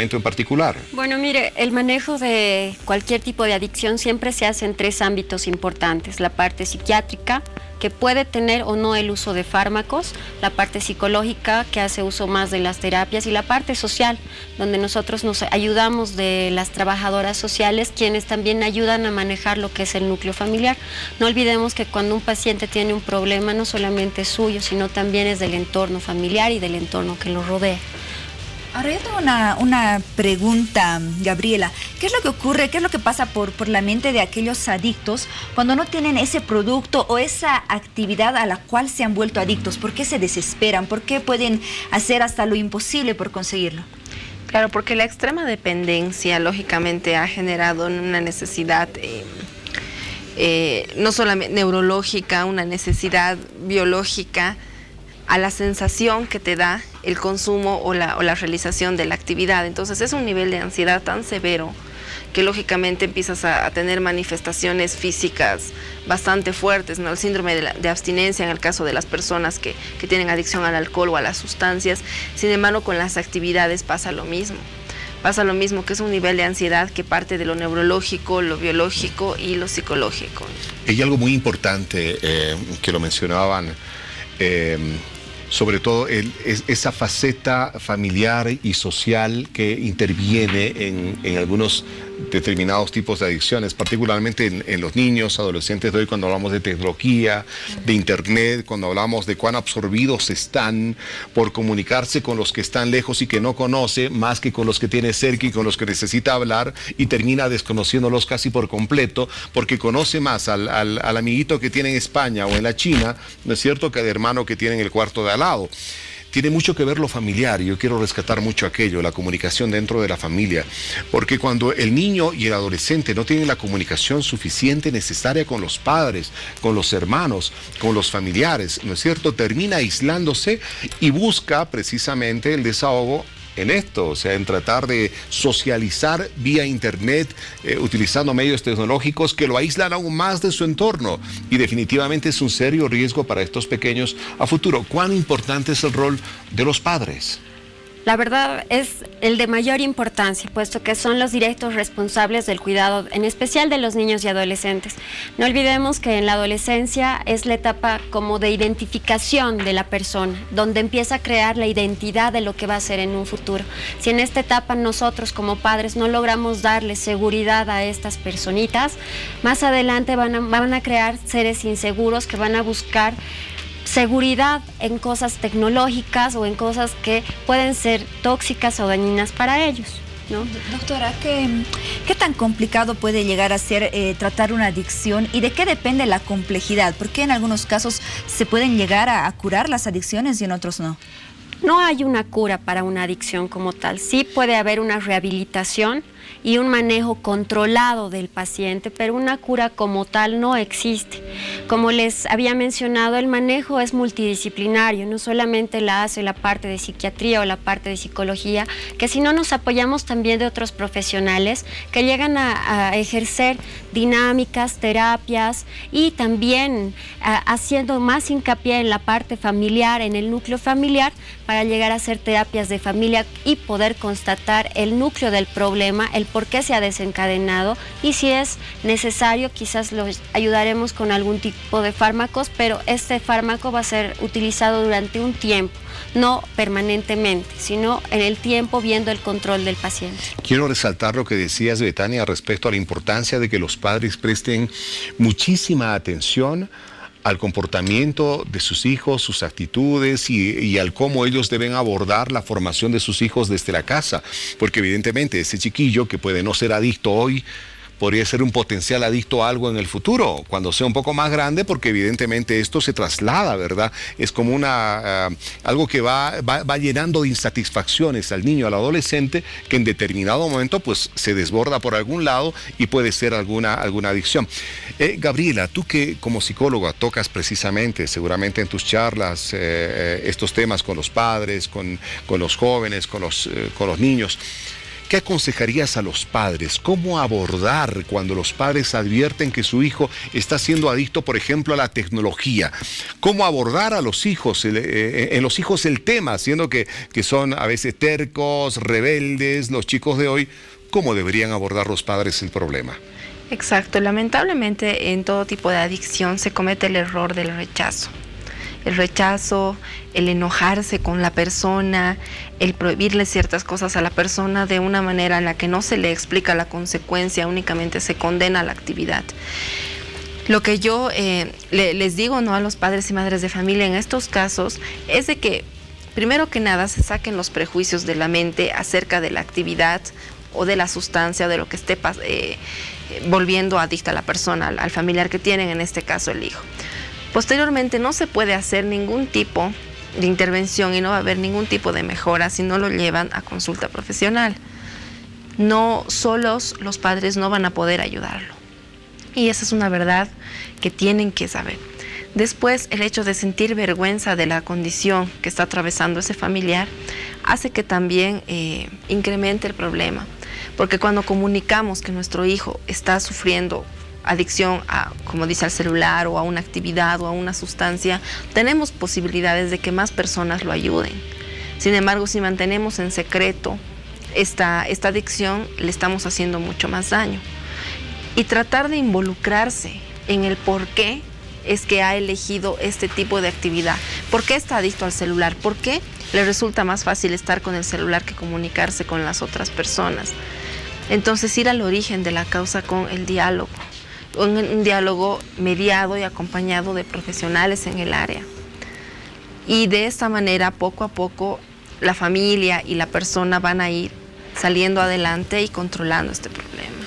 medicamento en particular? Bueno, mire, el manejo de cualquier tipo de adicción siempre se hace en 3 ámbitos importantes. La parte psiquiátrica, que puede tener o no el uso de fármacos, la parte psicológica, que hace uso más de las terapias, y la parte social, donde nosotros nos ayudamos de las trabajadoras sociales, quienes también ayudan a manejar lo que es el núcleo familiar. No olvidemos que cuando un paciente tiene un problema, no solamente es suyo, sino también es del entorno familiar y del entorno que lo rodea. Ahora yo tengo una pregunta, Gabriela. ¿Qué es lo que ocurre, qué es lo que pasa por la mente de aquellos adictos cuando no tienen ese producto o esa actividad a la cual se han vuelto adictos? ¿Por qué se desesperan? ¿Por qué pueden hacer hasta lo imposible por conseguirlo? Claro, porque la extrema dependencia lógicamente ha generado una necesidad no solamente neurológica, una necesidad biológica a la sensación que te da el consumo o la realización de la actividad. Entonces es un nivel de ansiedad tan severo que lógicamente empiezas a tener manifestaciones físicas bastante fuertes, ¿no? El síndrome de abstinencia en el caso de las personas que tienen adicción al alcohol o a las sustancias. Sin embargo, con las actividades pasa lo mismo. Pasa lo mismo, que es un nivel de ansiedad que parte de lo neurológico, lo biológico y lo psicológico. Hay algo muy importante que lo mencionaban, sobre todo esa faceta familiar y social que interviene en algunos determinados tipos de adicciones, particularmente en los niños, adolescentes de hoy, cuando hablamos de tecnología, de internet, cuando hablamos de cuán absorbidos están por comunicarse con los que están lejos y que no conoce, más que con los que tiene cerca y con los que necesita hablar, y termina desconociéndolos casi por completo, porque conoce más al amiguito que tiene en España o en la China, ¿no es cierto?, que al hermano que tiene en el cuarto de al lado. Tiene mucho que ver lo familiar, y yo quiero rescatar mucho aquello, la comunicación dentro de la familia, porque cuando el niño y el adolescente no tienen la comunicación suficiente, necesaria con los padres, con los hermanos, con los familiares, ¿no es cierto?, termina aislándose y busca precisamente el desahogo en esto, o sea, en tratar de socializar vía internet, utilizando medios tecnológicos que lo aíslan aún más de su entorno, y definitivamente es un serio riesgo para estos pequeños a futuro. ¿Cuán importante es el rol de los padres? La verdad es el de mayor importancia, puesto que son los directos responsables del cuidado, en especial de los niños y adolescentes. No olvidemos que en la adolescencia es la etapa como de identificación de la persona, donde empieza a crear la identidad de lo que va a ser en un futuro. Si en esta etapa nosotros como padres no logramos darle seguridad a estas personitas, más adelante van a crear seres inseguros que van a buscar seguridad en cosas tecnológicas o en cosas que pueden ser tóxicas o dañinas para ellos, ¿no? Doctora, ¿qué tan complicado puede llegar a ser tratar una adicción, y de qué depende la complejidad? ¿Por qué en algunos casos se pueden llegar a curar las adicciones y en otros no? No hay una cura para una adicción como tal. Sí puede haber una rehabilitación y un manejo controlado del paciente, pero una cura como tal no existe. Como les había mencionado, el manejo es multidisciplinario, no solamente la hace la parte de psiquiatría o la parte de psicología, que si no nos apoyamos también de otros profesionales que llegan a ejercer dinámicas, terapias, y también haciendo más hincapié en la parte familiar, en el núcleo familiar, para llegar a hacer terapias de familia y poder constatar el núcleo del problema, el por qué se ha desencadenado, y si es necesario quizás los ayudaremos con algún tipo de fármacos, pero este fármaco va a ser utilizado durante un tiempo, no permanentemente, sino en el tiempo, viendo el control del paciente. Quiero resaltar lo que decías, Betania, respecto a la importancia de que los padres presten muchísima atención al comportamiento de sus hijos, sus actitudes y al cómo ellos deben abordar la formación de sus hijos desde la casa, porque evidentemente ese chiquillo que puede no ser adicto hoy, podría ser un potencial adicto a algo en el futuro, cuando sea un poco más grande, porque evidentemente esto se traslada, ¿verdad? Es como algo que va llenando de insatisfacciones al niño, al adolescente, que en determinado momento pues se desborda por algún lado y puede ser alguna adicción. Gabriela, tú que como psicóloga tocas precisamente, seguramente en tus charlas, estos temas con los padres, con los jóvenes, con los niños, ¿qué aconsejarías a los padres? ¿Cómo abordar cuando los padres advierten que su hijo está siendo adicto, por ejemplo, a la tecnología? ¿Cómo abordar a los hijos, en los hijos el tema, siendo que son a veces tercos, rebeldes, los chicos de hoy? ¿Cómo deberían abordar los padres el problema? Exacto, lamentablemente en todo tipo de adicción se comete el error del rechazo. El rechazo, el enojarse con la persona, el prohibirle ciertas cosas a la persona de una manera en la que no se le explica la consecuencia, únicamente se condena la actividad. Lo que yo les digo, ¿no?, a los padres y madres de familia en estos casos es de que, primero que nada, se saquen los prejuicios de la mente acerca de la actividad o de la sustancia, o de lo que esté volviendo adicta a la persona, al familiar que tienen, en este caso el hijo. Posteriormente no se puede hacer ningún tipo de intervención y no va a haber ningún tipo de mejora si no lo llevan a consulta profesional. No, solos los padres no van a poder ayudarlo. Y esa es una verdad que tienen que saber. Después, el hecho de sentir vergüenza de la condición que está atravesando ese familiar hace que también incremente el problema. Porque cuando comunicamos que nuestro hijo está sufriendo adicción a, como dice, al celular o a una actividad o a una sustancia, tenemos posibilidades de que más personas lo ayuden. Sin embargo, si mantenemos en secreto esta adicción, le estamos haciendo mucho más daño. Y tratar de involucrarse en el por qué es que ha elegido este tipo de actividad. ¿Por qué está adicto al celular? ¿Por qué le resulta más fácil estar con el celular que comunicarse con las otras personas? Entonces, ir al origen de la causa con el diálogo. Un diálogo mediado y acompañado de profesionales en el área. Y de esta manera, poco a poco, la familia y la persona van a ir saliendo adelante y controlando este problema.